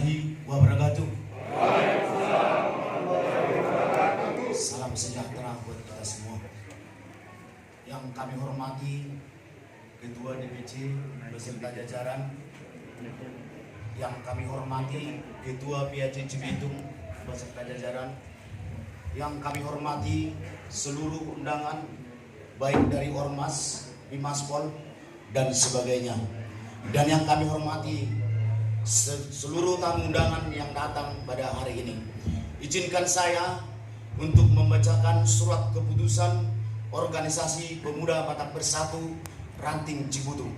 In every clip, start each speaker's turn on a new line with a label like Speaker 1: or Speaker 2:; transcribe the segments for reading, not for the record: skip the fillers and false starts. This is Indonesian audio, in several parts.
Speaker 1: warahmatullahi wabarakatuh. Salam sejahtera buat kita semua. Yang kami hormati Ketua DPC beserta jajaran, yang kami hormati Ketua PAJ Cibitung beserta jajaran, yang kami hormati seluruh undangan baik dari Ormas, Bimaspol dan sebagainya, dan yang kami hormati seluruh tamu undangan yang datang pada hari ini. Izinkan saya untuk membacakan surat keputusan Organisasi Pemuda Batak Bersatu Ranting Cibutung.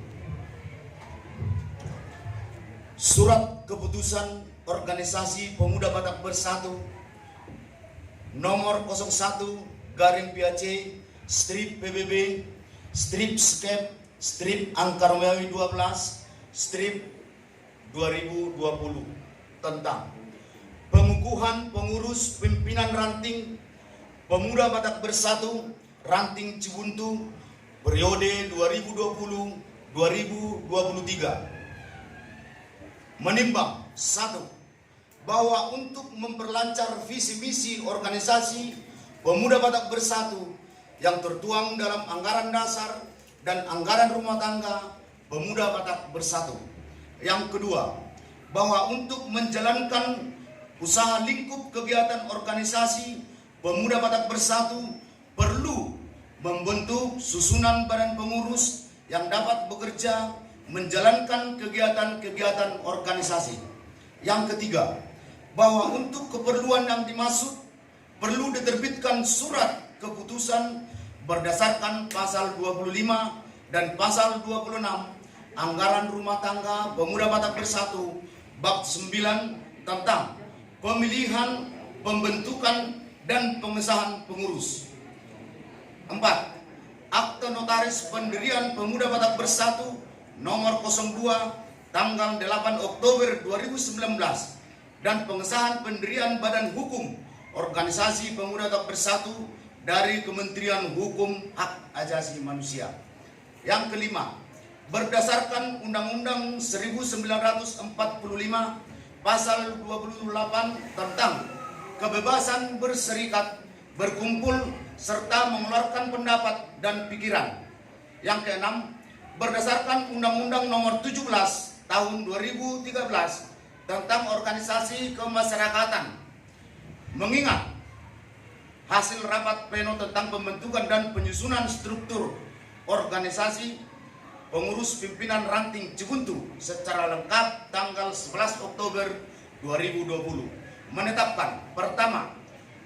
Speaker 1: Surat keputusan Organisasi Pemuda Batak Bersatu nomor 01/PAC strip PBB strip skep strip angka Romawi 12 strip 2020 tentang pengukuhan pengurus pimpinan ranting Pemuda Batak Bersatu Ranting Cibuntu periode 2020-2023. Menimbang 1. Bahwa untuk memperlancar visi misi organisasi Pemuda Batak Bersatu yang tertuang dalam anggaran dasar dan anggaran rumah tangga Pemuda Batak Bersatu. Yang kedua, bahwa untuk menjalankan usaha lingkup kegiatan organisasi Pemuda Batak Bersatu perlu membentuk susunan badan pengurus yang dapat bekerja menjalankan kegiatan-kegiatan organisasi. Yang ketiga, bahwa untuk keperluan yang dimaksud perlu diterbitkan surat keputusan berdasarkan pasal 25 dan pasal 26 Anggaran Rumah Tangga Pemuda Batak Bersatu bab 9 tentang pemilihan, pembentukan dan pengesahan pengurus. 4. Akte notaris pendirian Pemuda Batak Bersatu nomor 02 tanggal 8 Oktober 2019 dan pengesahan pendirian Badan Hukum Organisasi Pemuda Batak Bersatu dari Kementerian Hukum Hak Asasi Manusia. Yang kelima, berdasarkan Undang-Undang 1945 pasal 28 tentang kebebasan berserikat, berkumpul serta mengeluarkan pendapat dan pikiran. Yang keenam, berdasarkan Undang-Undang Nomor 17 Tahun 2013 tentang organisasi kemasyarakatan, mengingat hasil rapat pleno tentang pembentukan dan penyusunan struktur organisasi pengurus pimpinan Ranting Cibuntu secara lengkap tanggal 11 Oktober 2020 menetapkan: pertama,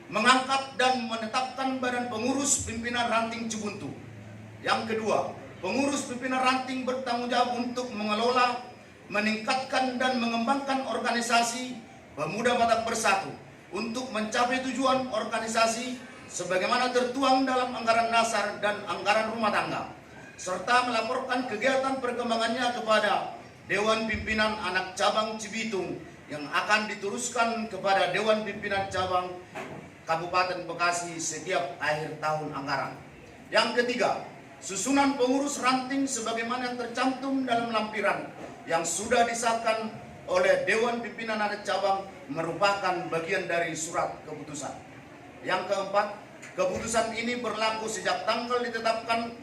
Speaker 1: mengangkat dan menetapkan badan pengurus pimpinan Ranting Cibuntu. Yang kedua, pengurus pimpinan ranting bertanggung jawab untuk mengelola, meningkatkan dan mengembangkan organisasi Pemuda Batak Bersatu untuk mencapai tujuan organisasi sebagaimana tertuang dalam anggaran dasar dan anggaran rumah tangga, serta melaporkan kegiatan perkembangannya kepada Dewan Pimpinan Anak Cabang Cibitung yang akan diteruskan kepada Dewan Pimpinan Cabang Kabupaten Bekasi setiap akhir tahun anggaran. Yang ketiga, susunan pengurus ranting sebagaimana yang tercantum dalam lampiran yang sudah disahkan oleh Dewan Pimpinan Anak Cabang merupakan bagian dari surat keputusan. Yang keempat, keputusan ini berlaku sejak tanggal ditetapkan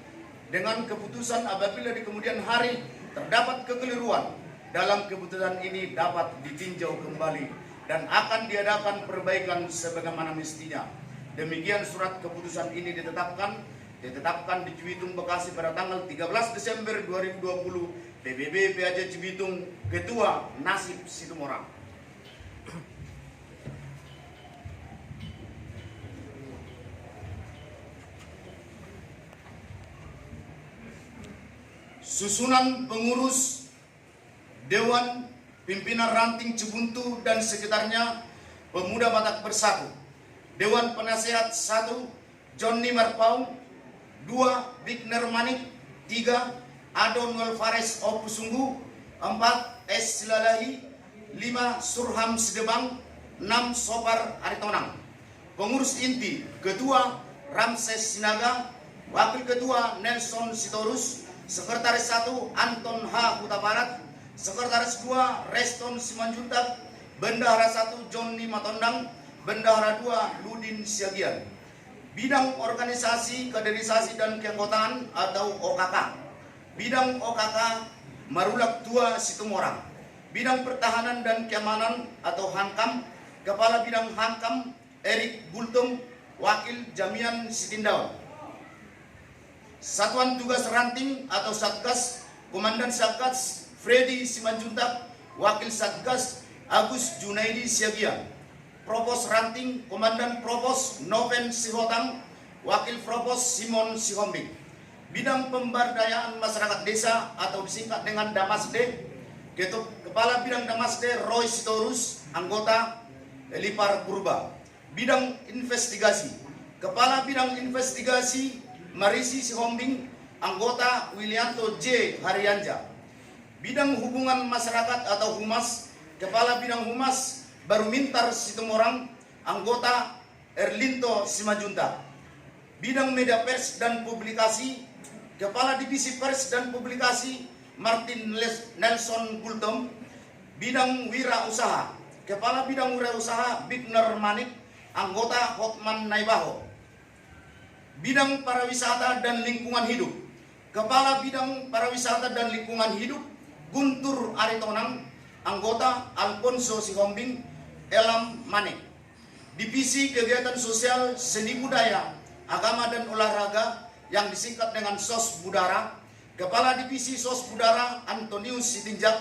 Speaker 1: dengan keputusan. Apabila di kemudian hari terdapat kekeliruan dalam keputusan ini dapat ditinjau kembali dan akan diadakan perbaikan sebagaimana mestinya. Demikian surat keputusan ini ditetapkan di Cibitung, Bekasi pada tanggal 13 Desember 2020. PBB PAJ Cibitung, Ketua Nasib Situmorang. Susunan pengurus Dewan Pimpinan Ranting Cibuntu dan sekitarnya Pemuda Batak Bersatu. Dewan Penasehat 1 Johnny Marpaung, 2 Bigner Manik, 3 Adon Alvarez Opusunggu, 4 S. Silalahi, 5 Surham Sedebang, 6 Sopar Aritonang. Pengurus inti Ketua Ramses Sinaga, Wakil Ketua Nelson Sitorus, Sekretaris 1 Anton H. Huta Barat, Sekretaris 2 Reston Simanjuntak, Bendahara 1 Johnny Matondang, Bendahara 2 Ludin Siagian. Bidang organisasi, kaderisasi dan keanggotaan atau OKK. Bidang OKK Marulak Tua Situmorang. Bidang pertahanan dan keamanan atau Hankam, Kepala Bidang Hankam Erik Bultum, Wakil Jamian Sitindaun. Satuan Tugas Ranting atau Satgas, Komandan Satgas Freddy Simanjuntak, Wakil Satgas Agus Junaidi Siagian. Propos Ranting, Komandan Propos Noven Sihotang, Wakil Propos Simon Sihombing. Bidang Pemberdayaan Masyarakat Desa atau disingkat dengan Damasde, Kepala Bidang Damasde Roy Sitorus, anggota Lipar Purba. Bidang Investigasi, Kepala Bidang Investigasi Marisi Sihombing, anggota Wilianto J. Haryanja. Bidang Hubungan Masyarakat atau Humas, Kepala Bidang Humas Barumintar Situmorang, anggota Erlinto Simajunta. Bidang Media Pers dan Publikasi, Kepala Divisi Pers dan Publikasi Martin Nelson Bultom. Bidang Wira Usaha, Kepala Bidang Wira Usaha Bigner Manik, anggota Hotman Naibaho. Bidang Pariwisata dan Lingkungan Hidup, Kepala Bidang Pariwisata dan Lingkungan Hidup Guntur Aritonang, anggota Alfonso Sihombing Elam Manik. Divisi Kegiatan Sosial Seni Budaya, Agama dan Olahraga yang disingkat dengan SOS Budara, Kepala Divisi SOS Budara Antonius Sitinjak.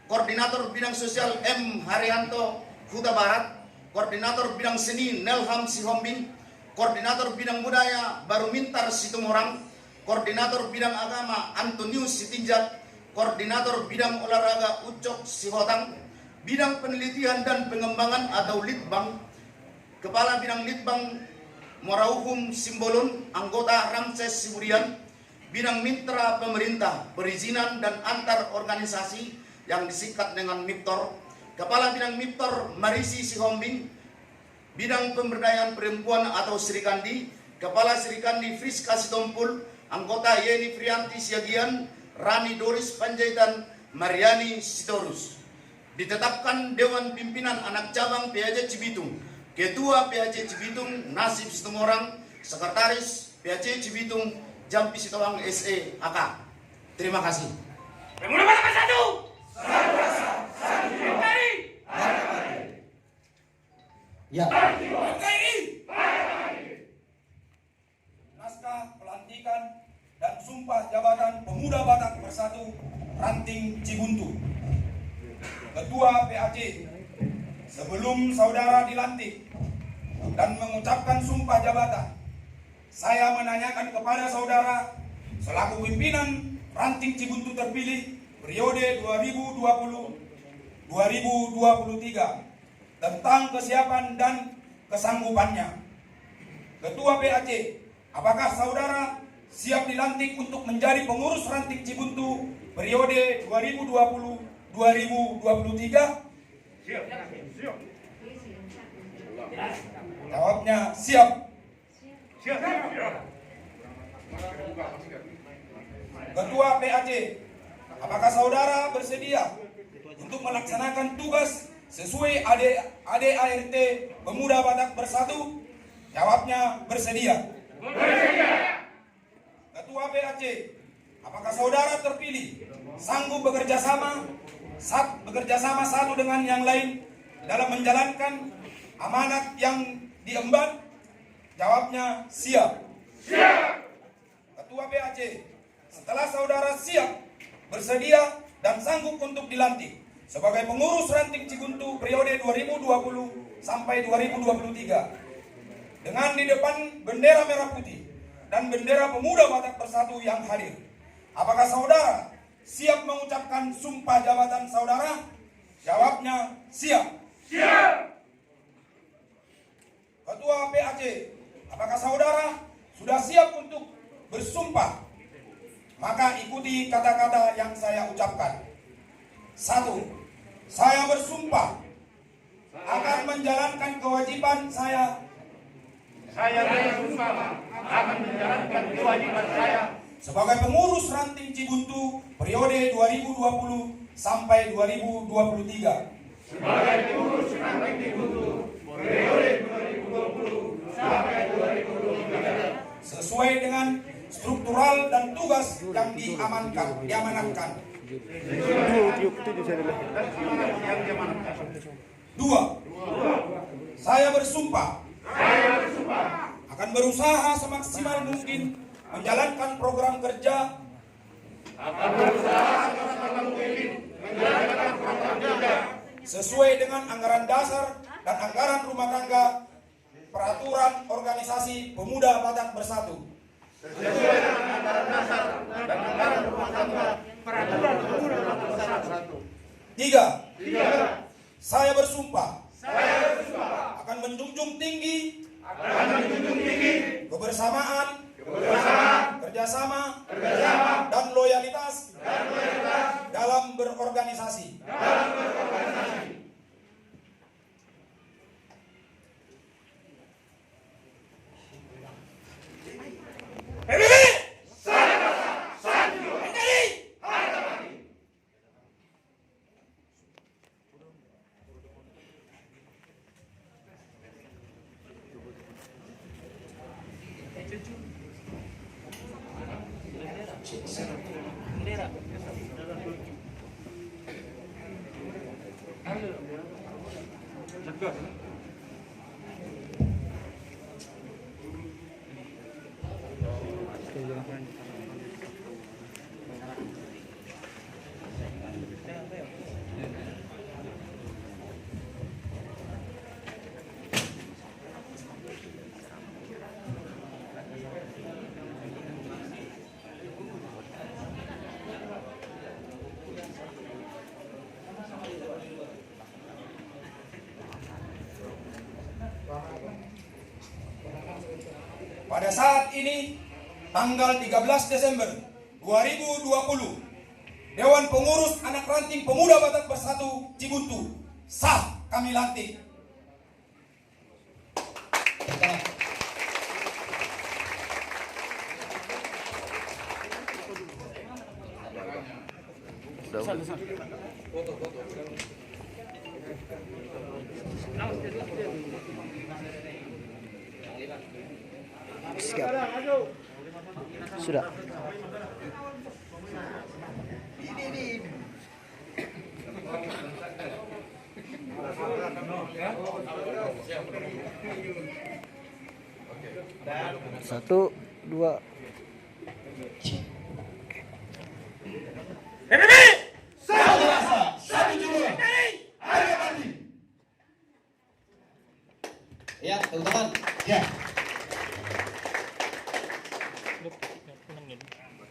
Speaker 1: Koordinator Bidang Sosial M. Haryanto Huta Barat. Koordinator Bidang Seni Nelham Sihombing. Koordinator Bidang Budaya Barumintar Situmorang. Koordinator Bidang Agama Antonius Sitinjak. Koordinator Bidang Olahraga Ucok Sihotang. Bidang Penelitian dan Pengembangan atau Litbang, Kepala Bidang Litbang Morauhum Simbolon, anggota Ramses Siburian. Bidang Mitra Pemerintah, Perizinan dan Antar Organisasi yang disingkat dengan MIPTOR, Kepala Bidang MIPTOR Marisi Sihombing. Bidang Pemberdayaan Perempuan atau Serikandi, Kepala Serikandi Friska Sitompul, anggota Yeni Frianti Siagian, Rani Doris Panjaitan, Mariani Sitorus. Ditetapkan Dewan Pimpinan Anak Cabang PAJ Cibitung, Ketua PAJ Cibitung Nasib Situmorang, Sekretaris PAJ Cibitung Jampi Sitoang SE AK. Terima kasih.
Speaker 2: Pemuda Batak Bersatu.
Speaker 3: Ya.
Speaker 2: Naskah pelantikan dan sumpah jabatan Pemuda Batak Bersatu Ranting Cibuntu. Ketua PAJ, sebelum saudara dilantik dan mengucapkan sumpah jabatan, saya menanyakan kepada saudara selaku pimpinan Ranting Cibuntu terpilih periode 2020-2023 tentang kesiapan dan kesanggupannya. Ketua PAJ, apakah saudara siap dilantik untuk menjadi pengurus Ranting Cibuntu periode 2020-2023? Siap. Jawabnya siap. Ketua PAJ, apakah saudara bersedia untuk melaksanakan tugas sesuai ADART Pemuda Batak Bersatu? Jawabnya bersedia. Ketua PAJ, apakah saudara terpilih sanggup bekerja sama satu dengan yang lain dalam menjalankan amanat yang diemban? Jawabnya siap. Ketua PAJ, setelah saudara siap, bersedia dan sanggup untuk dilantik sebagai pengurus Ranting Cibuntu periode 2020 sampai 2023 dengan di depan bendera merah putih dan bendera Pemuda Batak Bersatu yang hadir, apakah saudara siap mengucapkan sumpah jabatan saudara? Jawabnya siap. Ketua PAJ, apakah saudara sudah siap untuk bersumpah? Maka ikuti kata-kata yang saya ucapkan. 1. Saya bersumpah akan menjalankan kewajiban saya.
Speaker 4: Saya bersumpah akan menjalankan kewajiban saya
Speaker 2: Sebagai pengurus Ranting Cibuntu periode 2020 sampai 2023
Speaker 4: sebagai pengurus ranting Buntu periode 2020 sampai 2023
Speaker 2: sesuai dengan struktural dan tugas yang diamanatkan. 2. Saya bersumpah akan berusaha semaksimal mungkin menjalankan program kerja sesuai dengan anggaran dasar dan anggaran rumah tangga peraturan organisasi Pemuda Batak Bersatu.
Speaker 4: sesuai dengan anggaran dasar dan anggaran rumah tangga peraturan Pemuda Batak Bersatu.
Speaker 2: 3. Saya bersumpah akan menjunjung tinggi kebersamaan, kerjasama, dan loyalitas dalam berorganisasi. Pada saat ini, tanggal 13 Desember 2020, Dewan Pengurus Anak Ranting Pemuda Batak Bersatu Cibuntu sah kami lantik.
Speaker 3: Sudah. Satu, dua.
Speaker 5: Ya, tepuk tangan.
Speaker 1: Ya.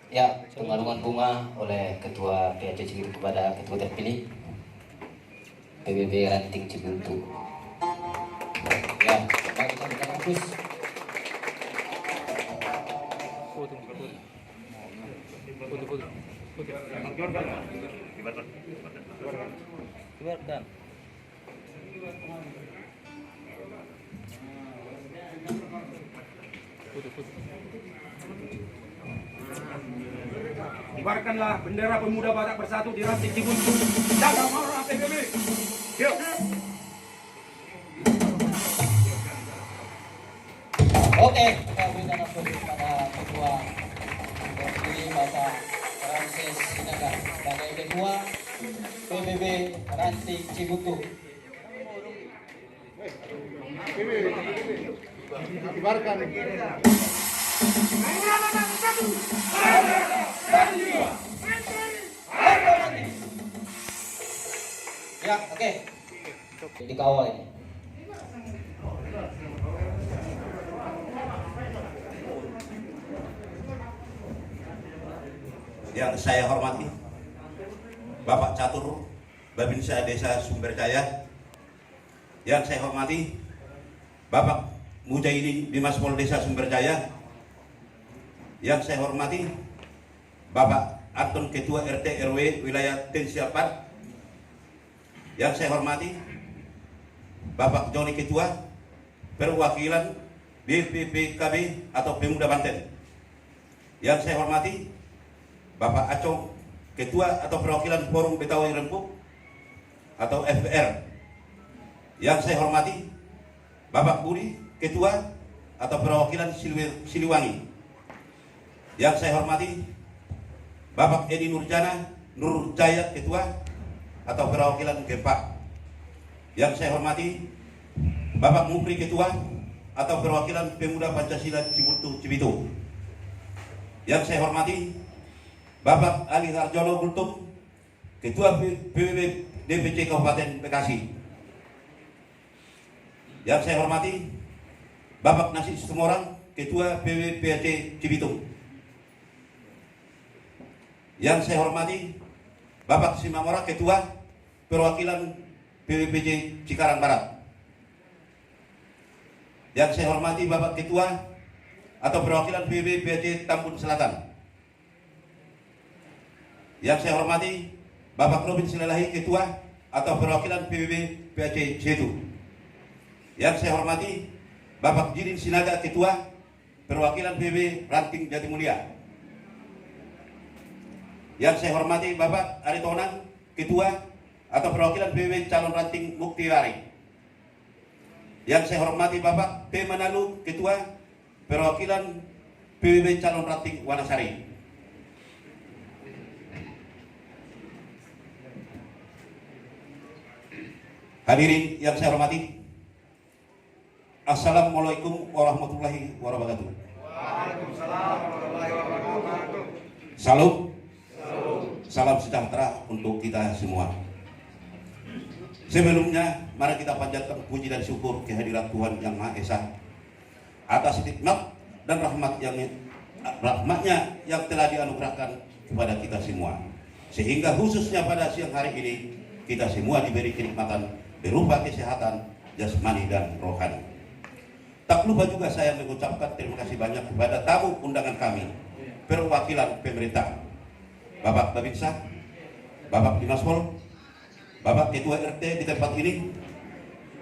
Speaker 5: Ya, penganuan bunga oleh Ketua PAC Cibuntu kepada Ketua terpilih PBB Ranting Cibuntu. Ya, baik kita berikan fokus.
Speaker 2: Kibarkanlah bendera Pemuda Batak Bersatu di Ranting Cibuntu. Jaga marwah PBB. Yuk.
Speaker 5: Oke, kita berikan aplaus kepada Ketua terpilih Bapak Francis Sinaga sebagai Ketua PBB Ranting Cibuntu.
Speaker 1: Kibarkan.
Speaker 5: Ya, oke. Dikawal ini.
Speaker 6: Yang saya hormati Bapak Catur Babinsa Desa Sumberjaya, yang saya hormati Bapak Mujahidin Bimas Pol Desa Sumberjaya, yang saya hormati Bapak Anton Ketua RT RW Wilayah Tensiapat, yang saya hormati Bapak Joni Ketua Perwakilan BPPKB atau Pemuda Banten, yang saya hormati Bapak Acong Ketua atau Perwakilan Forum Betawi Rempuk, atau FPR. Yang saya hormati Bapak Budi, Ketua atau Perwakilan Siliwangi. Yang saya hormati Bapak Edi Nurjaya, Ketua atau Perwakilan Gempa. Yang saya hormati Bapak Mukri, Ketua atau Perwakilan Pemuda Pancasila Cibuntu Cibitung. Yang saya hormati Bapak Ali Harjono Gultum, Ketua PBB DPC Kabupaten Bekasi. Yang saya hormati Bapak Nasi Sumorang, Ketua PBB PAC Cibitung. Yang saya hormati Bapak Simamora, Ketua Perwakilan PBPJ Cikarang Barat. Yang saya hormati Bapak Ketua atau Perwakilan PBB PAC Tambun Selatan. Yang saya hormati Bapak Robin Silalahi, Ketua atau Perwakilan PBB PAC Setu. Yang saya hormati Bapak Jidin Sinaga, Ketua Perwakilan PBB Ranting Jatimulia. Yang saya hormati Bapak Aritonan, Ketua atau Perwakilan PBB Calon Ranting Muktiwari. Yang saya hormati Bapak P. Manalu, Ketua Perwakilan PBB Calon Ranting Wanasari. Hadirin yang saya hormati, Assalamualaikum warahmatullahi wabarakatuh.
Speaker 4: Waalaikumsalam warahmatullahi wabarakatuh.
Speaker 6: Salam sejahtera untuk kita semua. Sebelumnya, mari kita panjatkan puji dan syukur kehadirat Tuhan Yang Maha Esa atas nikmat dan rahmatnya yang telah dianugerahkan kepada kita semua. Sehingga khususnya pada siang hari ini, kita semua diberi kenikmatan berupa kesehatan jasmani dan rohani. Tak lupa juga saya mengucapkan terima kasih banyak kepada tamu undangan kami, perwakilan pemerintah, Bapak Babinsa, Bapak Dimaspol, Bapak Ketua RT di tempat ini,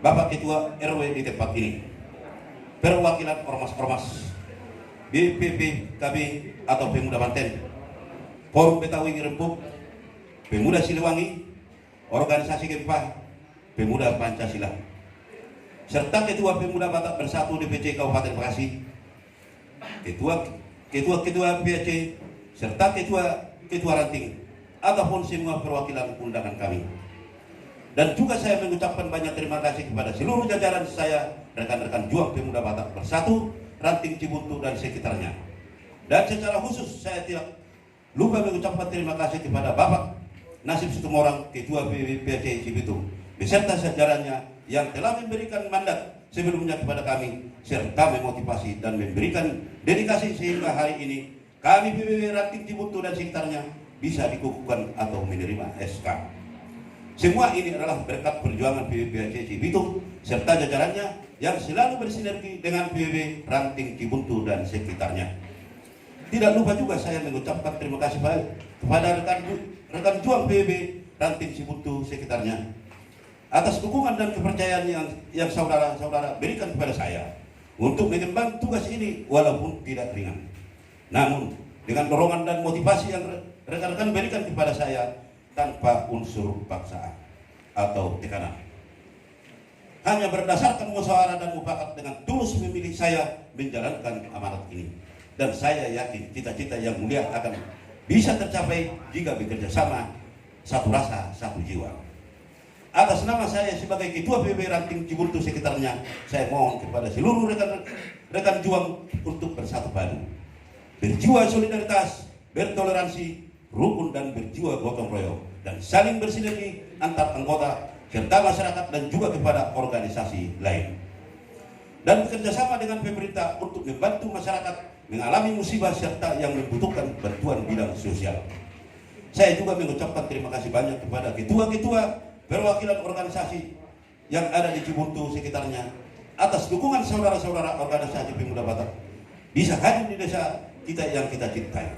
Speaker 6: Bapak Ketua RW di tempat ini, perwakilan ormas-ormas, BPPKB atau Pemuda Banten, Forum Betawi Rempuk, Pemuda Siliwangi, Organisasi Gempa, Pemuda Pancasila, serta Ketua Pemuda Batak Bersatu DPC Kabupaten Bekasi, Ketua PAC, serta Ketua Ranting, ataupun semua perwakilan undangan kami. Dan juga saya mengucapkan banyak terima kasih kepada seluruh jajaran saya, rekan-rekan juang Pemuda Batak Bersatu, Ranting Cibuntu dan sekitarnya. Dan secara khusus saya tidak lupa mengucapkan terima kasih kepada Bapak Nasib Situmorang, Ketua PAC Cibitung, beserta jajarannya yang telah memberikan mandat sebelumnya kepada kami, serta memotivasi dan memberikan dedikasi sehingga hari ini kami PBB Ranting Cibuntu dan sekitarnya bisa dikukuhkan atau menerima SK. Semua ini adalah berkat perjuangan PBB Cibitung serta jajarannya yang selalu bersinergi dengan PBB Ranting Cibuntu dan sekitarnya. Tidak lupa juga saya mengucapkan terima kasih kepada rekan juang PBB Ranting Cibuntu sekitarnya atas dukungan dan kepercayaan yang saudara-saudara berikan kepada saya untuk mengemban tugas ini walaupun tidak ringan. Namun dengan dorongan dan motivasi yang rekan-rekan berikan kepada saya tanpa unsur paksaan atau tekanan, hanya berdasarkan musyawarah dan mufakat dengan tulus memilih saya menjalankan amanat ini. Dan saya yakin cita-cita yang mulia akan bisa tercapai jika bekerja sama, satu rasa, satu jiwa. Atas nama saya sebagai Ketua PBB Ranting Cibuntu sekitarnya, saya mohon kepada seluruh rekan juang untuk bersatu padu, berjiwa solidaritas, bertoleransi, rukun dan berjiwa gotong royong, dan saling bersinergi antar anggota serta masyarakat dan juga kepada organisasi lain. Dan bekerjasama dengan pemerintah untuk membantu masyarakat mengalami musibah serta yang membutuhkan bantuan bidang sosial. Saya juga mengucapkan terima kasih banyak kepada ketua-ketua perwakilan organisasi yang ada di Cibuntu sekitarnya atas dukungan saudara-saudara organisasi Pemuda Batak bisa hadir di desa kita yang kita cintai.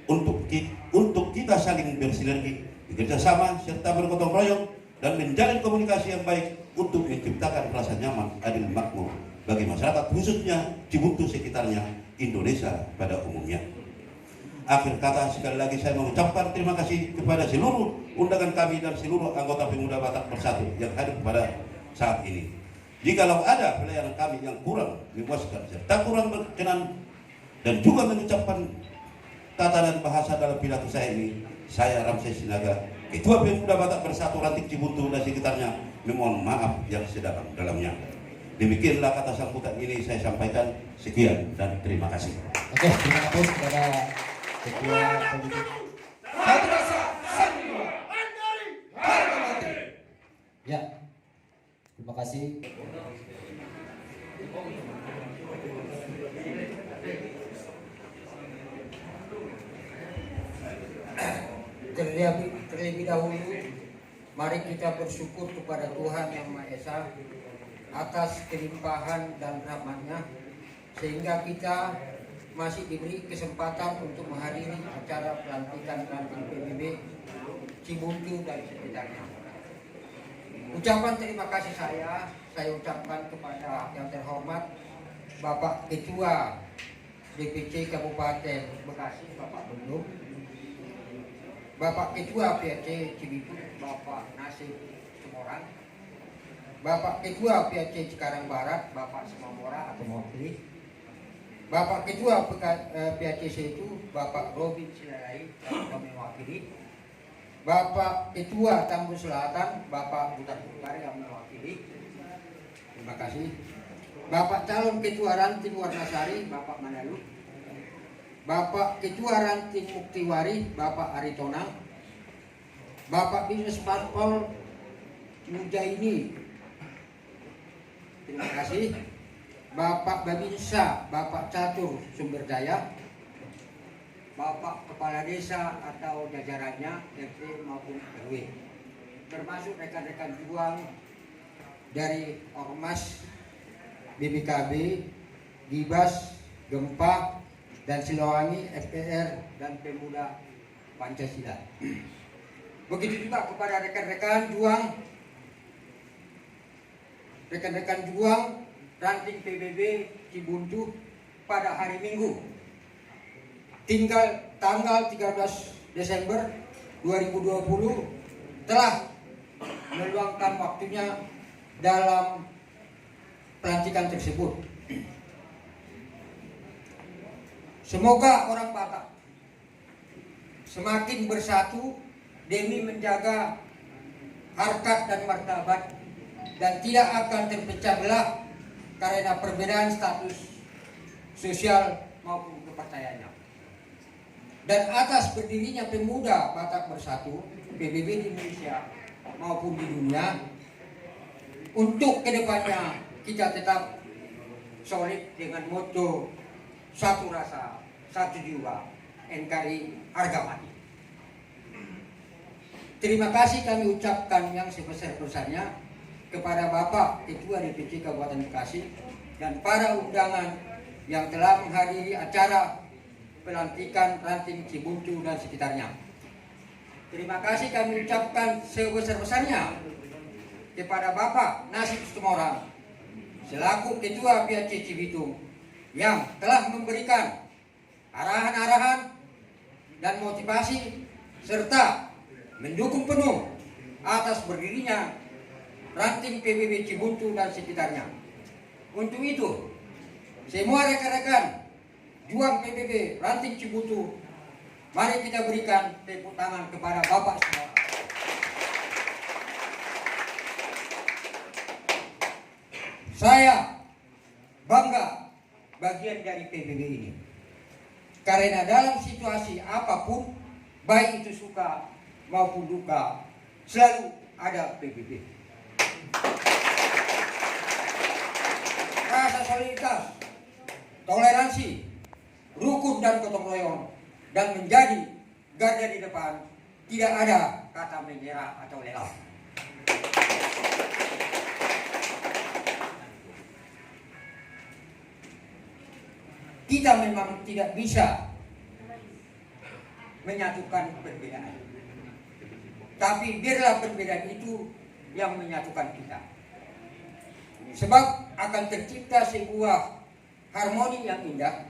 Speaker 6: Untuk kita saling bersinergi, bekerja sama serta bergotong royong dan menjalin komunikasi yang baik untuk menciptakan rasa nyaman, adil, makmur bagi masyarakat khususnya Cibuntu sekitarnya, Indonesia pada umumnya. Akhir kata sekali lagi saya mengucapkan terima kasih kepada seluruh undangan kami dan seluruh anggota Pemuda Batak Bersatu yang hadir pada saat ini. Jikalau ada pelayanan kami yang kurang memuaskan serta kurang berkenan dan juga mengucapkan kata dan bahasa dalam pidato saya ini, saya Ramses Sinaga, Ketua Pemuda Batak Bersatu Ranting Cibuntu dan sekitarnya, memohon maaf yang sedalam-dalamnya. Demikianlah kata sambutan ini saya sampaikan. Sekian dan terima kasih.
Speaker 5: Oke, terima kasih kepada Ketua Politik.
Speaker 2: Satu rasa, satu jiwa. Harga mati.
Speaker 5: Ya, terima kasih.
Speaker 7: Terlebih dahulu, mari kita bersyukur kepada Tuhan Yang Maha Esa atas kelimpahan dan rahmat-Nya, sehingga kita masih diberi kesempatan untuk menghadiri acara pelantikan ranting PBB Cibuntu dan sekitarnya. Ucapan terima kasih saya ucapkan kepada yang terhormat Bapak Ketua DPC Kabupaten Bekasi, Bapak Bendung, Bapak Ketua PAC Cibitung, Bapak Nasib Semorang, Bapak Ketua PAC Cikarang Barat, Bapak Semamora atau Mokli, Bapak Ketua PAC Setu, Bapak Robin Silalai yang mewakili, Bapak Ketua Tambun Selatan, Bapak Butar Bukar yang mewakili. Terima kasih. Bapak calon Ketua Ranting Warnasari, Bapak Manalu, Bapak Ketua Ranting Muktiwari, Bapak Aritonang, Bapak Bisnis Parpol Mujaini, terima kasih. Bapak Babinsa, Bapak Catur Sumberdaya, Bapak Kepala Desa atau jajarannya RT maupun RW, termasuk rekan-rekan juang dari Ormas, BBKB, Gibas, Gempa, dan Silowangi, FPR, dan Pemuda Pancasila. Begitu juga kepada rekan-rekan juang ranting PBB Cibuntu pada hari Minggu tanggal 13 Desember 2020 telah meluangkan waktunya dalam pelantikan tersebut. Semoga orang Batak semakin bersatu demi menjaga harkat dan martabat dan tidak akan terpecah belah karena perbedaan status sosial maupun kepercayaannya. Dan atas berdirinya Pemuda Batak Bersatu PBB di Indonesia maupun di dunia, untuk kedepannya kita tetap solid dengan motto satu rasa, satu jiwa, NKRI harga mati. Terima kasih kami ucapkan yang sebesar-besarnya kepada Bapak Ketua DPC Kabupaten Bekasi dan para undangan yang telah menghadiri acara pelantikan ranting Cibuntu dan sekitarnya. Terima kasih kami ucapkan sebesar-besarnya kepada Bapak Nasib Semorang selaku Ketua PAC Cibitung yang telah memberikan arahan-arahan dan motivasi serta mendukung penuh atas berdirinya ranting PBB Cibuntu dan sekitarnya. Untuk itu, semua rekan-rekan juang PBB ranting Cibuntu, mari kita berikan tepuk tangan kepada Bapak semua. Saya bangga bagian dari PBB ini, karena dalam situasi apapun, baik itu suka maupun duka, selalu ada PBB. Rasa solidaritas, toleransi, rukun dan gotong royong, dan menjadi garda di depan, tidak ada kata menyerah atau lelah. Kita memang tidak bisa menyatukan perbedaan, tapi biarlah perbedaan itu yang menyatukan kita. Sebab akan tercipta sebuah harmoni yang indah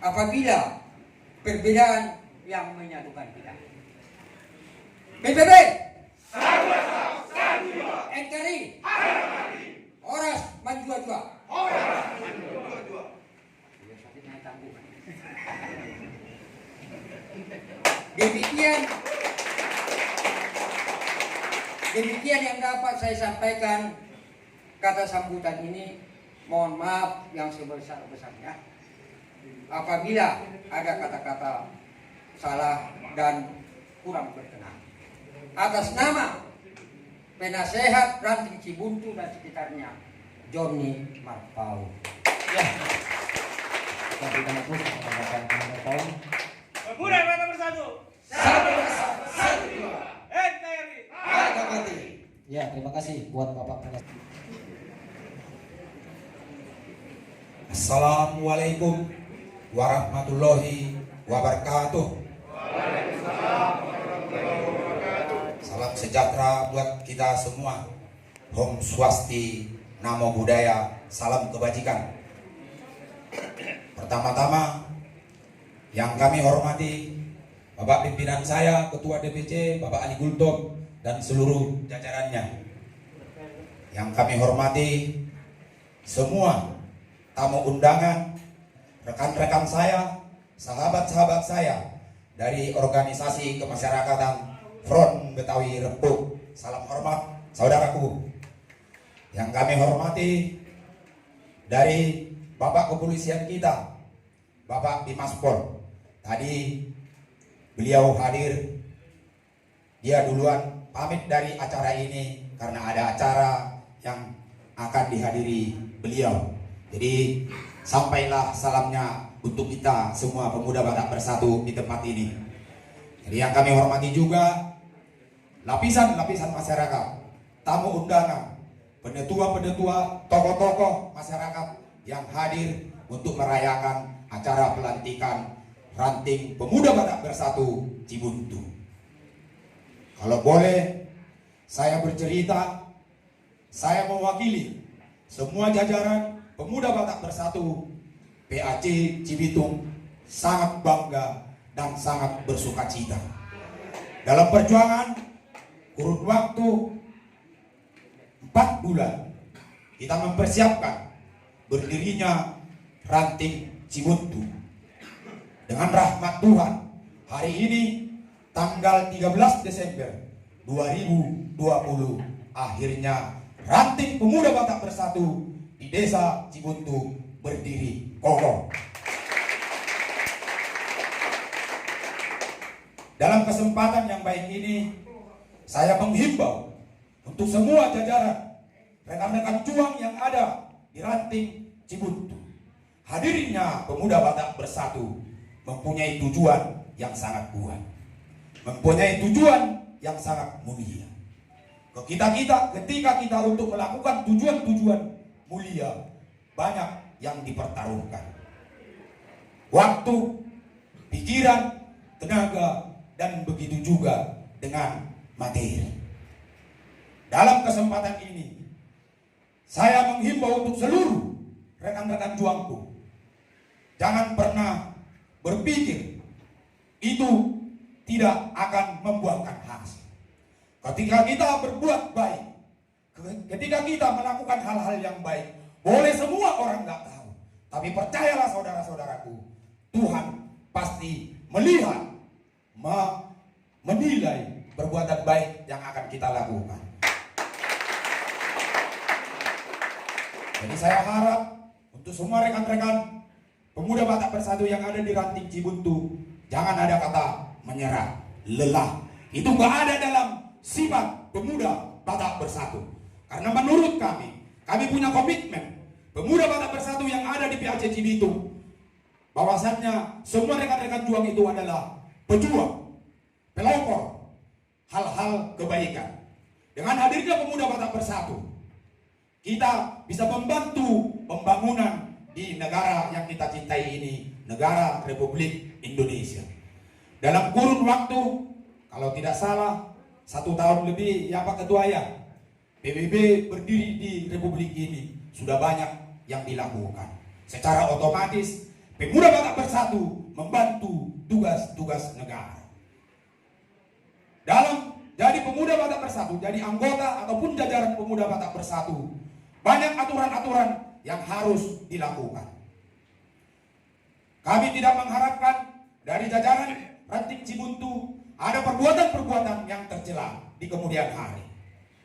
Speaker 7: apabila perbedaan yang menyatukan kita. PBB NKRI Horas Manjua-Jua. Demikian yang dapat saya sampaikan. Kata sambutan ini, mohon maaf yang sebesar-besarnya apabila ada kata-kata salah dan kurang berkenan. Atas nama penasehat Ranting Cibuntu dan sekitarnya, Johnny Marpau.
Speaker 5: Ya. Tapi kenapa tahun?
Speaker 4: Pemuda Batak Bersatu.
Speaker 7: Satu dua.
Speaker 4: NKRI.
Speaker 7: Harga mati.
Speaker 5: Ya, terima kasih buat Bapak Penas.
Speaker 2: Assalamualaikum warahmatullahi wabarakatuh. Salam sejahtera buat kita semua. Om Swasti, Namo Buddhaya, salam kebajikan. Pertama-tama yang kami hormati Bapak pimpinan saya, Ketua DPC, Bapak Ali Gultom, dan seluruh jajarannya. Yang kami hormati semua tamu undangan, rekan-rekan saya, sahabat-sahabat saya dari organisasi kemasyarakatan Front Betawi Rempuk. Salam hormat, saudaraku. Yang kami hormati dari Bapak Kepolisian kita, Bapak Bimas Pol. Tadi beliau hadir, dia duluan pamit dari acara ini karena ada acara yang akan dihadiri beliau. Jadi sampailah salamnya untuk kita semua pemuda Batak Bersatu di tempat ini. Jadi yang kami hormati juga lapisan-lapisan masyarakat, tamu undangan, penetua-penetua, tokoh-tokoh masyarakat yang hadir untuk merayakan acara pelantikan Ranting Pemuda Batak Bersatu Cibuntu. Kalau boleh saya bercerita, saya mewakili semua jajaran Pemuda Batak Bersatu PAC Cibitung sangat bangga dan sangat bersukacita. Dalam perjuangan kurun waktu 4 bulan kita mempersiapkan berdirinya Ranting Cibuntu. Dengan rahmat Tuhan, hari ini tanggal 13 Desember 2020 akhirnya Ranting Pemuda Batak Bersatu di Desa Cibuntu berdiri kokoh. Dalam kesempatan yang baik ini, saya menghimbau untuk semua jajaran rekan-rekan juang yang ada di Ranting Cibuntu. Hadirnya Pemuda Batak Bersatu mempunyai tujuan yang sangat kuat, mempunyai tujuan yang sangat mulia. Ketika kita untuk melakukan tujuan-tujuan mulia, banyak yang dipertaruhkan. Waktu, pikiran, tenaga, dan begitu juga dengan materi. Dalam kesempatan ini, saya menghimbau untuk seluruh rekan-rekan juangku, jangan pernah berpikir itu tidak akan membuahkan hasil. Ketika kita berbuat baik, ketika kita melakukan hal-hal yang baik, boleh semua orang nggak tahu, tapi percayalah saudara-saudaraku, Tuhan pasti melihat, menilai perbuatan baik yang akan kita lakukan. Jadi saya harap untuk semua rekan-rekan Pemuda Batak Bersatu yang ada di Ranting Cibuntu, jangan ada kata menyerah, lelah. Itu nggak ada dalam sifat Pemuda Batak Bersatu. Karena menurut kami punya komitmen Pemuda Batak Bersatu yang ada di PAC Cibitung, bahwasannya semua rekan-rekan juang itu adalah pejuang, pelopor hal-hal kebaikan. Dengan hadirnya Pemuda Batak Bersatu, kita bisa membantu pembangunan di negara yang kita cintai ini, negara Republik Indonesia. Dalam kurun waktu, kalau tidak salah 1 tahun lebih, ya Pak Ketua ya, PBB berdiri di Republik ini, sudah banyak yang dilakukan. Secara otomatis Pemuda Batak Bersatu membantu tugas-tugas negara. Dalam jadi Pemuda Batak Bersatu, jadi anggota ataupun jajaran Pemuda Batak Bersatu, banyak aturan-aturan yang harus dilakukan. Kami tidak mengharapkan dari jajaran Ranting Cibuntu ada perbuatan-perbuatan yang tercela di kemudian hari.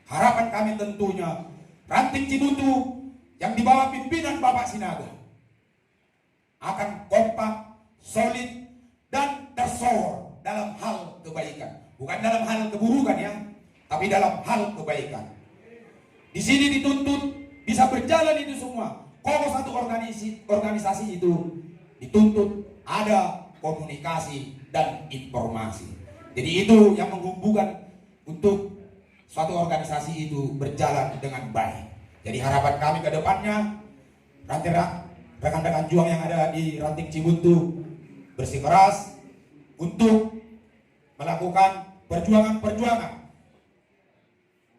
Speaker 2: Harapan kami tentunya Ranting Cibuntu yang di bawah pimpinan Bapak Sinaga akan kompak, solid, dan tersohor dalam hal kebaikan. Bukan dalam hal keburukan ya, tapi dalam hal kebaikan. Di sini dituntut bisa berjalan itu semua. Kokoh satu organisasi itu dituntut ada komunikasi dan informasi. Jadi itu yang menghubungkan untuk suatu organisasi itu berjalan dengan baik. Jadi harapan kami ke depannya, rekan-rekan juang yang ada di Ranting Cibuntu bersikeras untuk melakukan perjuangan-perjuangan.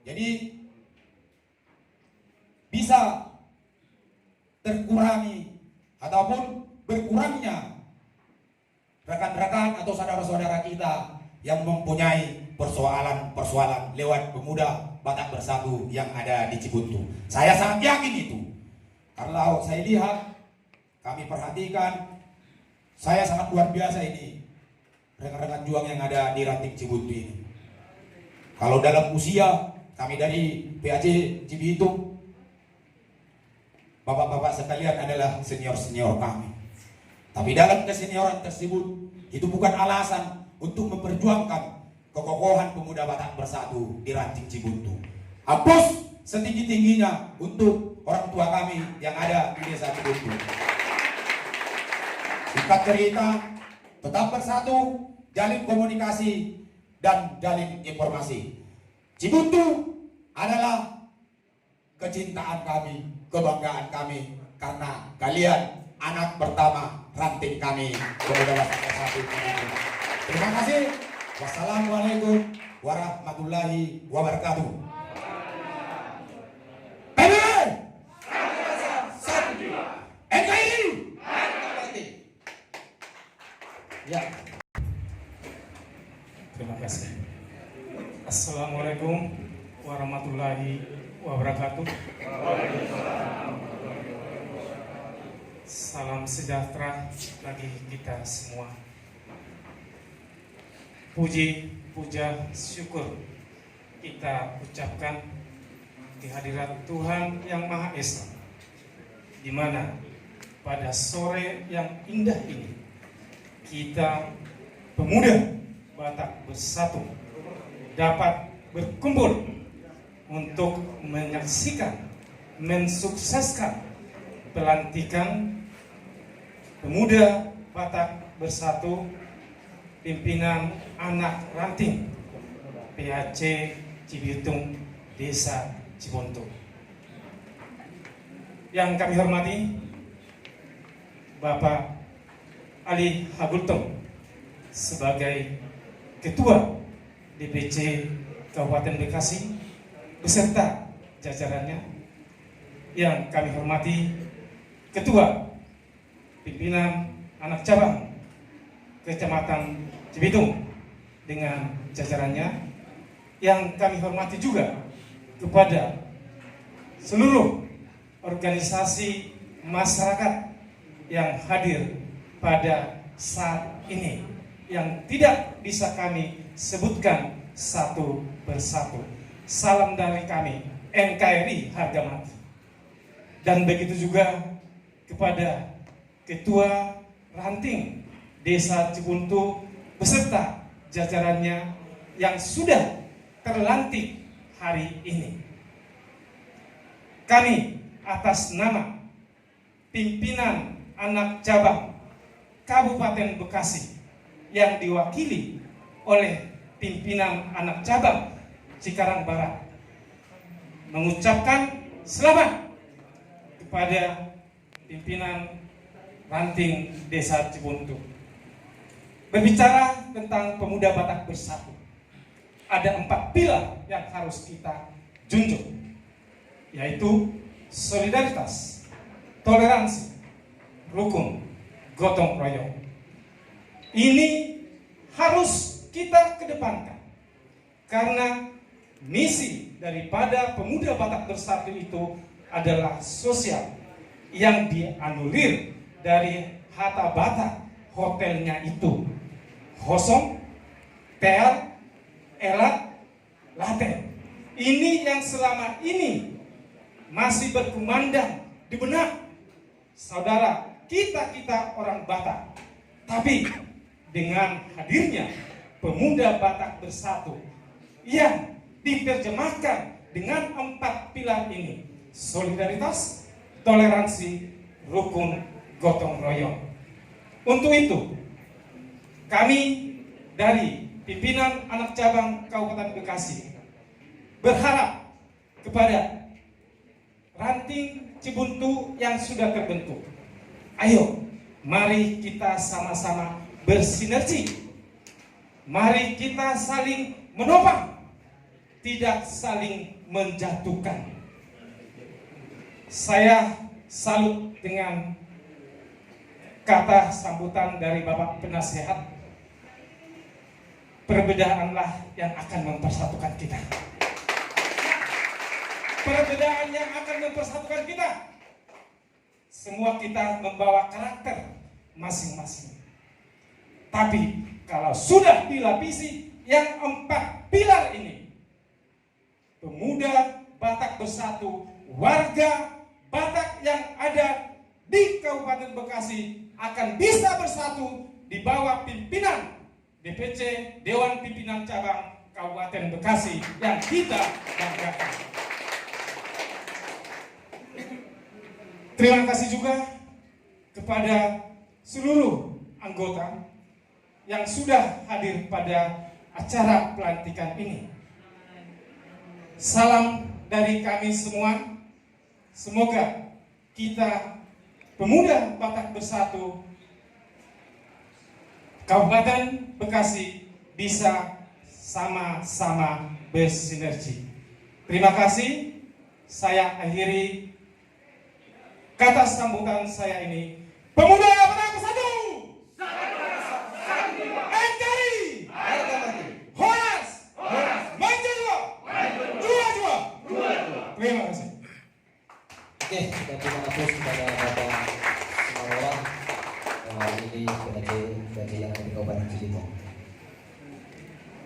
Speaker 2: Jadi bisa terkurangi ataupun berkurangnya rekan-rekan atau saudara-saudara kita yang mempunyai persoalan-persoalan lewat Pemuda Batak Bersatu yang ada di Cibuntu. Saya sangat yakin itu. Kalau saya lihat, kami perhatikan, saya sangat luar biasa ini rekan-rekan juang yang ada di Ranting Cibuntu ini. Kalau dalam usia, kami dari PAC Cibitung, bapak-bapak sekalian adalah senior-senior kami. Tapi dalam kesenioran tersebut, itu bukan alasan untuk memperjuangkan kekokohan Pemuda Batak Bersatu di Ranting Cibuntu. Hapus setinggi-tingginya untuk orang tua kami yang ada di desa Cibuntu. Singkat cerita, tetap bersatu, jalin komunikasi, dan jalin informasi. Cibuntu adalah kecintaan kami, kebanggaan kami, karena kalian anak pertama ranting kami Pemuda Batak Bersatu. Terima kasih. Wassalamualaikum warahmatullahi wabarakatuh. PBB! Satu jiwa. NKRI!
Speaker 8: Ya. Terima kasih. Assalamualaikum warahmatullahi wabarakatuh. Salam sejahtera bagi kita semua. Puji, puja, syukur kita ucapkan di hadirat Tuhan Yang Maha Esa, di mana pada sore yang indah ini kita pemuda Batak Bersatu dapat berkumpul untuk menyaksikan, mensukseskan pelantikan Pemuda Batak Bersatu pimpinan anak ranting PAC Cibitung Desa Cibuntu. Yang kami hormati Bapak Ali Hagultom sebagai Ketua DPC Kabupaten Bekasi beserta jajarannya. Yang kami hormati Ketua Pimpinan Anak Cabang Kecamatan Cibitung dengan jajarannya. Yang kami hormati juga kepada seluruh organisasi masyarakat yang hadir pada saat ini, yang tidak bisa kami sebutkan satu persatu. Salam dari kami NKRI harga mati. Dan begitu juga kepada Ketua Ranting Desa Cibuntu beserta jajarannya yang sudah terlantik hari ini. Kami atas nama pimpinan anak cabang Kabupaten Bekasi yang diwakili oleh pimpinan anak cabang Cikarang Barat mengucapkan selamat kepada pimpinan Ranting Desa Cibuntu. Berbicara tentang Pemuda Batak Bersatu, ada 4 pilar yang harus kita junjung, yaitu solidaritas, toleransi, rukun, gotong royong. Ini harus kita kedepankan, karena misi daripada Pemuda Batak Bersatu itu adalah sosial yang dianulir dari Hatta Batak. Hotelnya itu Hosong, Teal, Elat, Laten. Ini yang selama ini masih berkumandang di benak saudara kita orang Batak. Tapi dengan hadirnya Pemuda Batak Bersatu yang diterjemahkan dengan 4 pilar ini: solidaritas, toleransi, rukun, gotong royong. Untuk itu, kami dari pimpinan anak cabang Kabupaten Bekasi berharap kepada ranting Cibuntu yang sudah terbentuk. Ayo, mari kita sama-sama bersinergi. Mari kita saling menopang, tidak saling menjatuhkan. Saya salut dengan kata sambutan dari Bapak Penasehat. Perbedaanlah yang akan mempersatukan kita. Perbedaan yang akan mempersatukan kita. Semua kita membawa karakter masing-masing. Tapi kalau sudah dilapisi yang 4 pilar ini, Pemuda Batak Bersatu, warga Batak yang ada di Kabupaten Bekasi akan bisa bersatu di bawah pimpinan DPC Dewan Pimpinan Cabang Kabupaten Bekasi yang kita banggakan. Terima kasih juga kepada seluruh anggota yang sudah hadir pada acara pelantikan ini. Salam dari kami semua. Semoga kita Pemuda Batak Bersatu Kabupaten Bekasi bisa sama-sama bersinergi. Terima kasih. Saya akhiri kata sambutan saya ini. Pemuda Batak Bersatu! NKRI! Horas! Maju dua! Terima kasih.
Speaker 5: Oke, kita terima kasih kepada Bapak semua orang yang hari ini sebagai yang ada di Kabupaten Cirebon.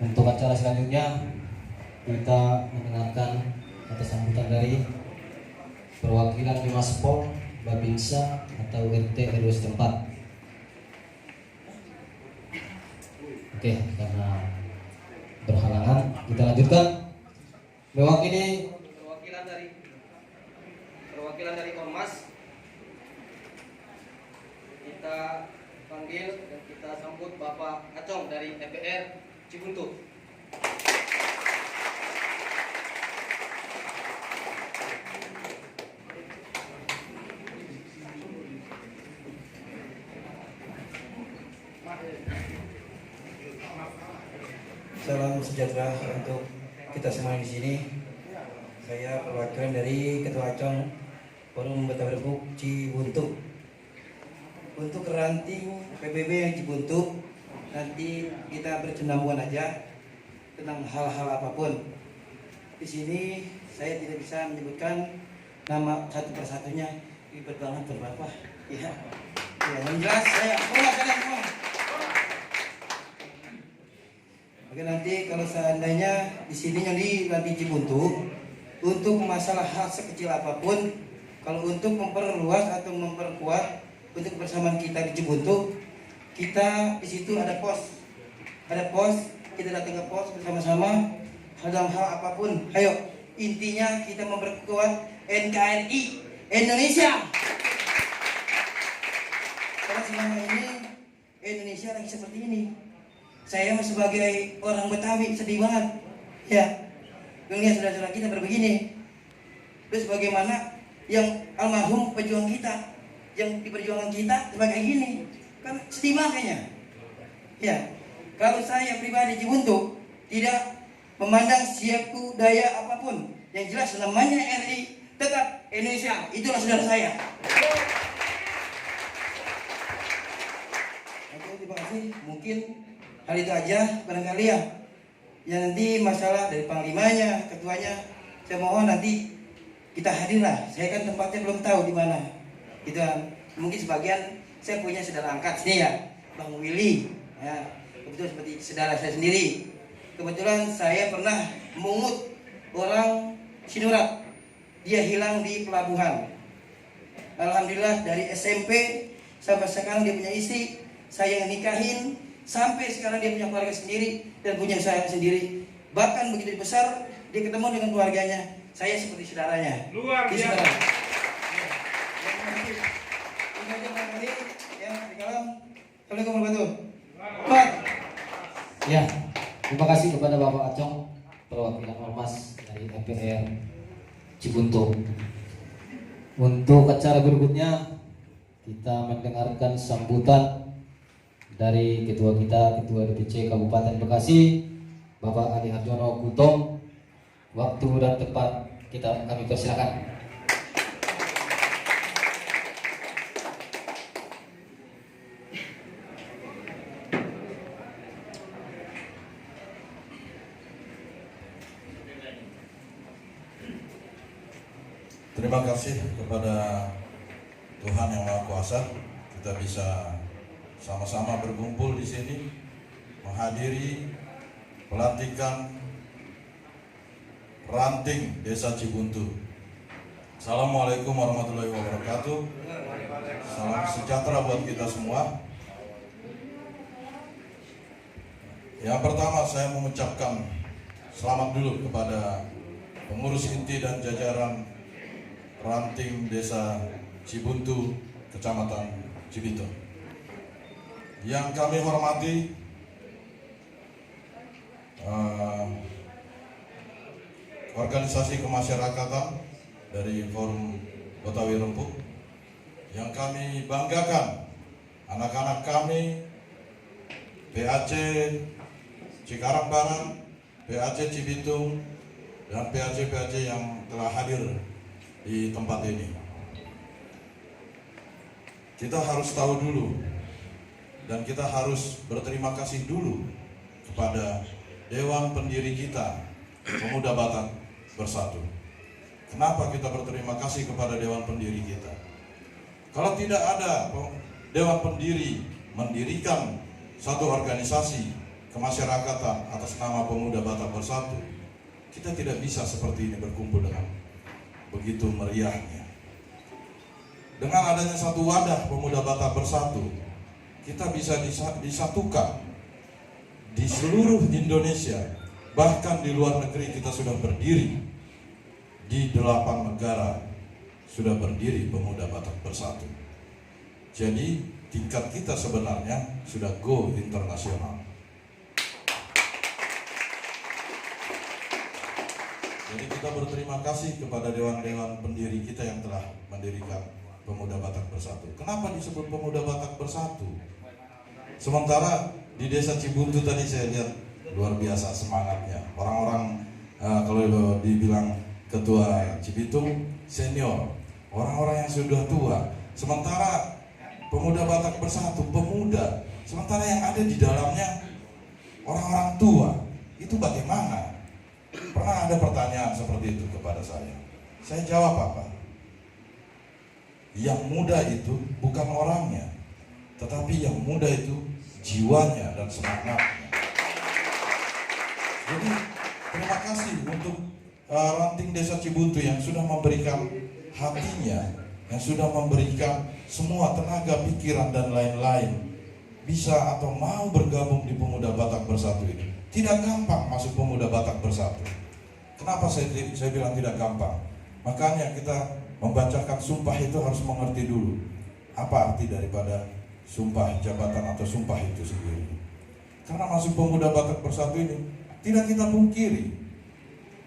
Speaker 5: Untuk acara selanjutnya kita mendengarkan kata sambutan dari perwakilan Dimaspol, Babinsa atau RT RW setempat. Oke, karena berhalangan kita lanjutkan. Mewakili perwakilan dari Ormas, kita panggil dan kita sambut Bapak Acong dari EPR Cibuntu.
Speaker 9: Salam sejahtera untuk kita semua di sini. Saya perwakilan dari Ketua Acong Forum Batak Berbuk Cibuntu. Untuk ranting PBB yang Cibuntu, nanti kita bercendamuan aja tentang hal-hal apapun. Di sini saya tidak bisa menyebutkan nama satu persatunya, di perjuangan berapa. Ya, yang jelas saya semua. Oke, nanti kalau seandainya di sini yang di ranting Cibuntu, untuk masalah hal sekecil apapun, kalau untuk memperluas atau memperkuat untuk kebersamaan kita di Cibuntu, kita di situ ada pos, kita datang ke pos bersama-sama dalam hal apapun. Ayo, intinya kita memperkuat NKRI Indonesia. Karena selama ini Indonesia lagi seperti ini. Saya sebagai orang Betawi sedih banget, ya. Melihat saudara-saudara kita berbegini. Terus bagaimana yang almarhum pejuang kita, yang di perjuangan kita sebagai gini, kan sedih makanya. Ya, kalau saya pribadi Cibuntu tidak memandang siapku daya apapun, yang jelas namanya RI tetap Indonesia, itulah saudara saya. terima kasih. Mungkin hal itu aja barangkali ya. Ya nanti masalah dari panglimanya, ketuanya, saya mohon nanti kita hadir lah. Saya kan tempatnya belum tahu di mana. Gitu. Mungkin sebagian saya punya saudara angkat sini ya, Bang Willy. Ya, betul seperti saudara saya sendiri. Kebetulan saya pernah mengut orang Sinurat. Dia hilang di pelabuhan. Alhamdulillah dari SMP sampai sekarang dia punya istri, saya yang nikahin, sampai sekarang dia punya keluarga sendiri dan punya saya sendiri. Bahkan begitu besar dia ketemu dengan keluarganya, saya seperti saudaranya.
Speaker 8: Luar biasa.
Speaker 9: Assalamualaikum warahmatullahi wabarakatuh.
Speaker 5: Ya, terima kasih kepada Bapak Acong, perwakilan Ormas dari MPR Cibuntu. Untuk acara berikutnya kita mendengarkan sambutan dari ketua kita, Ketua DPC Kabupaten Bekasi, Bapak Ali Harjono Gutong. Waktu dan tempat kami persilakan.
Speaker 10: Terima kasih kepada Tuhan Yang Maha Kuasa, kita bisa sama-sama berkumpul di sini menghadiri pelantikan ranting Desa Cibuntu. Assalamualaikum warahmatullahi wabarakatuh. Salam sejahtera buat kita semua. Yang pertama saya mengucapkan selamat dulu kepada pengurus inti dan jajaran ranting Desa Cibuntu, Kecamatan Cibitung. Yang kami hormati organisasi kemasyarakatan dari Forum Betawi Rempuk. Yang kami banggakan anak-anak kami PAC Cikarang Barat, PAC Cibitung, dan PAC yang telah hadir di tempat ini. Kita harus tahu dulu dan kita harus berterima kasih dulu kepada Dewan Pendiri kita, Pemuda Batak Bersatu. Kenapa kita berterima kasih kepada Dewan Pendiri kita? Kalau tidak ada Dewan Pendiri mendirikan satu organisasi kemasyarakatan atas nama Pemuda Batak Bersatu, kita tidak bisa seperti ini berkumpul dengan begitu meriahnya. Dengan adanya satu wadah Pemuda Batak Bersatu, kita bisa disatukan di seluruh Indonesia, bahkan di luar negeri kita sudah berdiri. Di 8 negara sudah berdiri Pemuda Batak Bersatu. Jadi tingkat kita sebenarnya sudah go internasional. Jadi kita berterima kasih kepada dewan-dewan pendiri kita yang telah mendirikan Pemuda Batak Bersatu. Kenapa disebut Pemuda Batak Bersatu? Sementara di Desa Cibuntu tadi saya lihat luar biasa semangatnya. Orang-orang kalau dibilang ketua Cibitung senior, orang-orang yang sudah tua. Sementara Pemuda Batak Bersatu pemuda, sementara yang ada di dalamnya orang-orang tua. Itu bagaimana? Pernah ada pertanyaan seperti itu kepada saya. Saya jawab apa? Yang muda itu bukan orangnya, tetapi yang muda itu jiwanya dan semangatnya. Jadi terima kasih untuk ranting Desa Cibuntu yang sudah memberikan hatinya, yang sudah memberikan semua tenaga, pikiran dan lain-lain, bisa atau mau bergabung di Pemuda Batak Bersatu ini. Tidak gampang masuk Pemuda Batak Bersatu. Kenapa saya bilang tidak gampang? Makanya kita membacakan sumpah itu harus mengerti dulu apa arti daripada sumpah jabatan atau sumpah itu sendiri. Karena masuk Pemuda Batak Bersatu ini tidak kita pungkiri,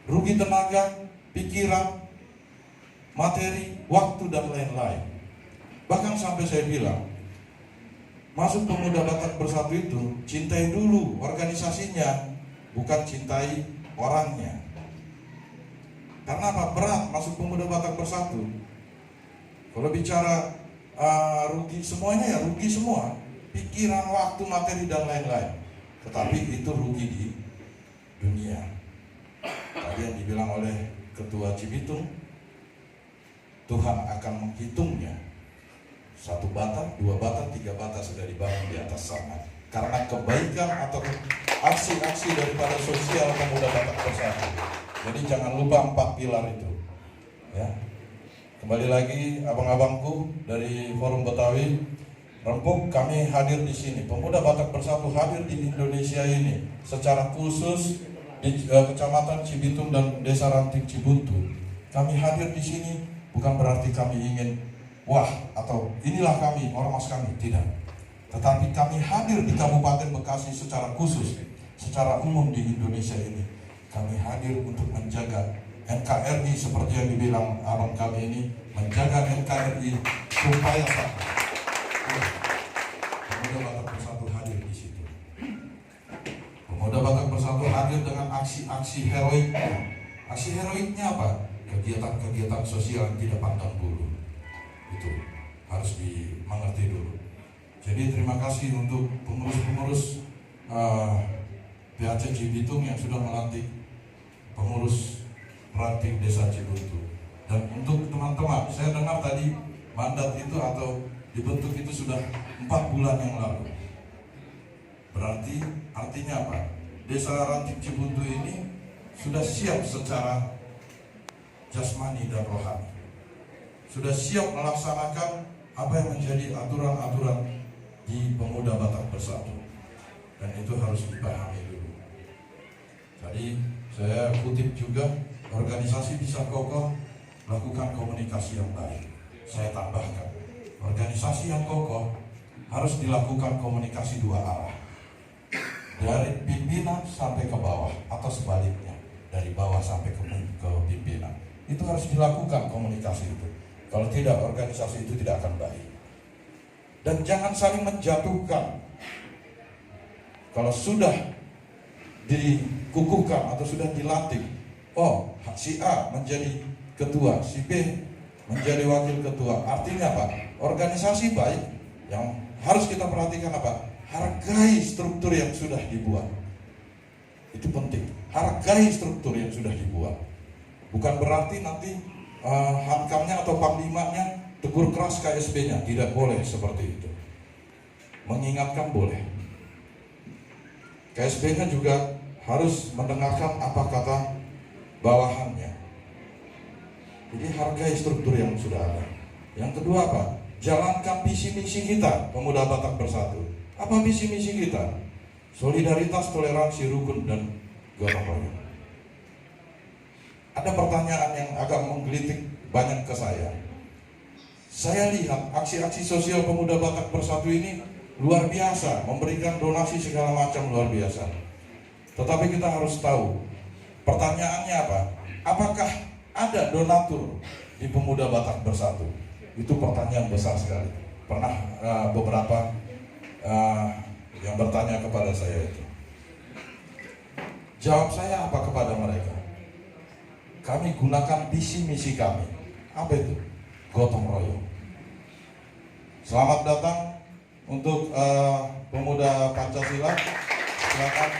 Speaker 10: rugi tenaga, pikiran, materi, waktu dan lain-lain. Bahkan sampai saya bilang, masuk Pemuda Batak Bersatu itu cintai dulu organisasinya, bukan cintai orangnya. Karena apa? Berat masuk Pemuda Batak Bersatu. Kalau bicara rugi semuanya ya rugi semua. pikiran, waktu, materi, dan lain-lain. Tetapi itu rugi di dunia. Tadi yang dibilang oleh Ketua Cibitung, Tuhan akan menghitungnya. 1 bata, 2 bata, 3 bata sudah dibangun di atas sana. Karena kebaikan atau aksi-aksi daripada sosial Pemuda Batak Bersatu. Jadi jangan lupa 4 pilar itu. Ya. Kembali lagi abang-abangku dari Forum Betawi Rempuk, kami hadir di sini. Pemuda Batak Bersatu hadir di Indonesia ini secara khusus di Kecamatan Cibitung dan Desa Ranting Cibuntu. Kami hadir di sini bukan berarti kami ingin wah atau inilah kami, ormas kami, tidak. Tetapi kami hadir di Kabupaten Bekasi secara khusus, secara umum di Indonesia ini. Kami hadir untuk menjaga NKRI seperti yang dibilang abang kami ini, menjaga NKRI supaya Pemuda Batak Bersatu hadir di situ. Pemuda Batak Bersatu hadir dengan aksi-aksi heroiknya. Aksi heroiknya apa? Kegiatan-kegiatan sosial yang tidak pandang bulu. Itu harus dimengerti dulu. Jadi terima kasih untuk pengurus-pengurus PAC Cibitung yang sudah melantik pengurus ranting Desa Cibuntu. Dan untuk teman-teman, saya dengar tadi mandat itu atau dibentuk itu sudah 4 bulan yang lalu. Berarti artinya apa? Desa Ranting Cibuntu ini sudah siap secara jasmani dan rohani. Sudah siap melaksanakan apa yang menjadi aturan-aturan di Pemuda Batak Bersatu. Dan itu harus dipahami dulu. Tadi saya kutip juga, organisasi bisa kokoh, lakukan komunikasi yang baik. Saya tambahkan, organisasi yang kokoh harus dilakukan komunikasi 2 arah. Dari pimpinan sampai ke bawah atau sebaliknya, dari bawah sampai ke pimpinan. Itu harus dilakukan komunikasi itu. Kalau tidak, organisasi itu tidak akan baik. Dan jangan saling menjatuhkan. Kalau sudah dikukuhkan atau sudah dilantik, oh si A menjadi ketua, si B menjadi wakil ketua. Artinya apa? Organisasi baik yang harus kita perhatikan apa? Hargai struktur yang sudah dibuat. Itu penting. Hargai struktur yang sudah dibuat. Bukan berarti nanti hamkamnya atau panglimanya tegur keras KSB-nya. Tidak boleh seperti itu. Mengingatkan boleh. KSB-nya juga harus mendengarkan apa kata bawahannya. Jadi hargai struktur yang sudah ada. Yang kedua apa? Jalankan visi misi kita, Pemuda Batak Bersatu. Apa visi misi kita? Solidaritas, toleransi, rukun, dan gotong royong. Ada pertanyaan yang agak menggelitik banyak ke saya. Saya lihat aksi-aksi sosial Pemuda Batak Bersatu ini luar biasa, memberikan donasi segala macam luar biasa. Tetapi kita harus tahu, pertanyaannya apa? Apakah ada donatur di Pemuda Batak Bersatu? Itu pertanyaan besar sekali. Pernah beberapa yang bertanya kepada saya itu. Jawab saya apa kepada mereka? Kami gunakan visi misi kami. Apa itu? Gotong royong. Selamat datang untuk pemuda Pancasila. Silakan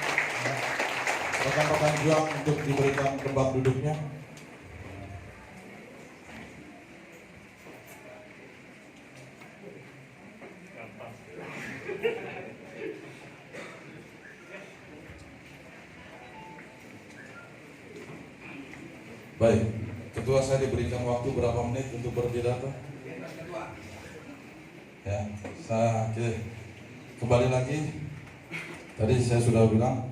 Speaker 10: rekan-rekan juang untuk diberikan tempat duduknya. Baik, ketua saya diberikan waktu berapa menit untuk berpidato? Ya, kembali lagi. Tadi saya sudah bilang,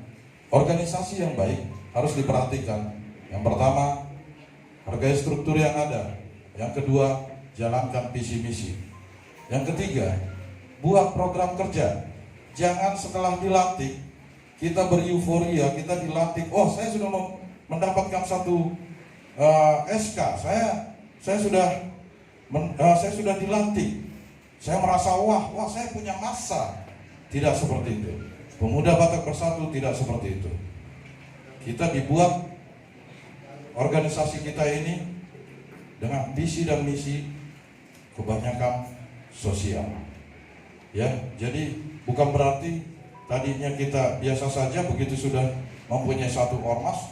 Speaker 10: organisasi yang baik harus diperhatikan. Yang pertama, hargai struktur yang ada. Yang kedua, jalankan visi misi. Yang ketiga, buat program kerja. Jangan setelah dilantik kita bereuforia, kita dilantik. Oh, saya sudah mendapatkan satu SK. Saya sudah dilantik. Saya merasa wah saya punya massa. Tidak seperti itu. Pemuda Batak Bersatu tidak seperti itu. Kita dibuat organisasi kita ini dengan visi dan misi kebanyakan sosial. Ya, jadi bukan berarti tadinya kita biasa saja, begitu sudah mempunyai satu ormas,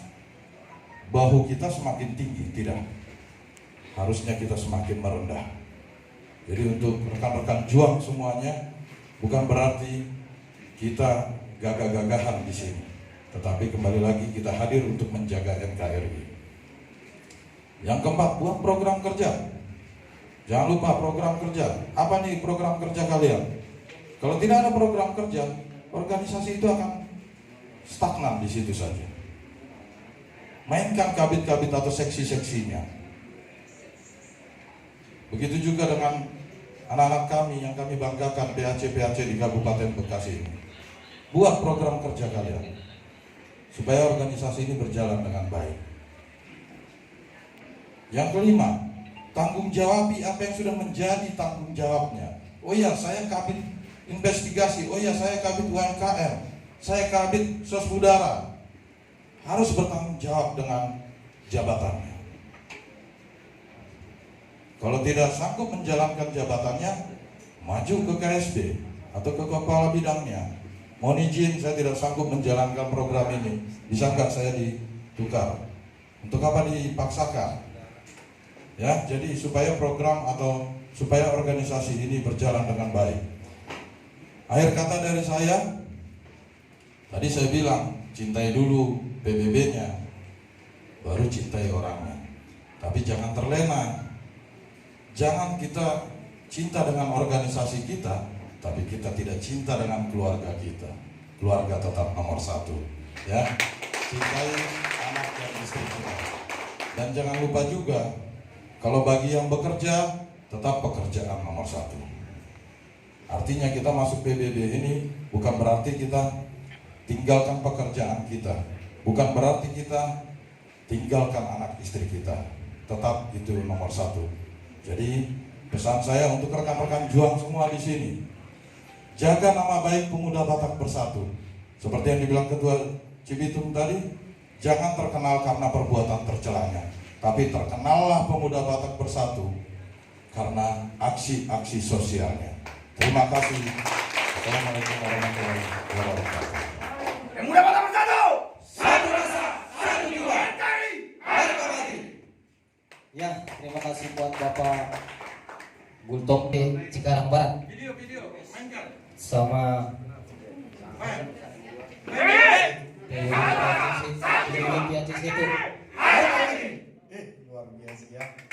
Speaker 10: bahu kita semakin tinggi, tidak. Harusnya kita semakin merendah. Jadi untuk rekan-rekan juang semuanya, bukan berarti kita gagah-gagahan di sini, tetapi kembali lagi kita hadir untuk menjaga NKRI. Yang keempat, buat program kerja. Jangan lupa program kerja. Apa nih program kerja kalian? Kalau tidak ada program kerja, organisasi itu akan stagnan di situ saja. Mainkan kabit-kabit atau seksi-seksinya. Begitu juga dengan anak-anak kami yang kami banggakan, PAC-PAC di Kabupaten Bekasi ini. Buat program kerja kalian, supaya organisasi ini berjalan dengan baik. Yang kelima, tanggung jawabi apa yang sudah menjadi tanggung jawabnya. Oh iya, saya kabit investigasi. Oh iya, saya kabit UMKM. Saya kabit Sosbudara. Harus bertanggung jawab dengan jabatannya. Kalau tidak sanggup menjalankan jabatannya, maju ke KSB atau ke kepala bidangnya. Mohon izin, saya tidak sanggup menjalankan program ini. Bisa nggak saya ditukar? Untuk apa dipaksakan? Ya, jadi supaya program atau supaya organisasi ini berjalan dengan baik. Akhir kata dari saya, tadi saya bilang, cintai dulu PBB-nya, baru cintai orangnya. Tapi jangan terlena. Jangan kita cinta dengan organisasi kita, tapi kita tidak cinta dengan keluarga kita. Keluarga tetap nomor satu. Ya, cintai anak dan istri kita. Dan jangan lupa juga, kalau bagi yang bekerja, tetap pekerjaan nomor satu. Artinya kita masuk PBB ini bukan berarti kita tinggalkan pekerjaan kita. Bukan berarti kita tinggalkan anak istri kita. Tetap itu nomor satu. Jadi pesan saya untuk rekan-rekan juang semua di sini, jaga nama baik Pemuda Batak Bersatu. Seperti yang dibilang Ketua Cibitung tadi, jangan terkenal karena perbuatan tercelanya, tapi terkenallah Pemuda Batak Bersatu karena aksi-aksi sosialnya. Terima kasih. Assalamualaikum warahmatullahi wabarakatuh.
Speaker 2: Pemuda Batak Bersatu, satu rasa, satu jiwa. NKRI harga mati.
Speaker 5: Ya, terima kasih buat Bapak Gultok di Cikarang Barat.
Speaker 2: Video, mainkan.
Speaker 5: Sama
Speaker 2: Main.
Speaker 5: PBB situ.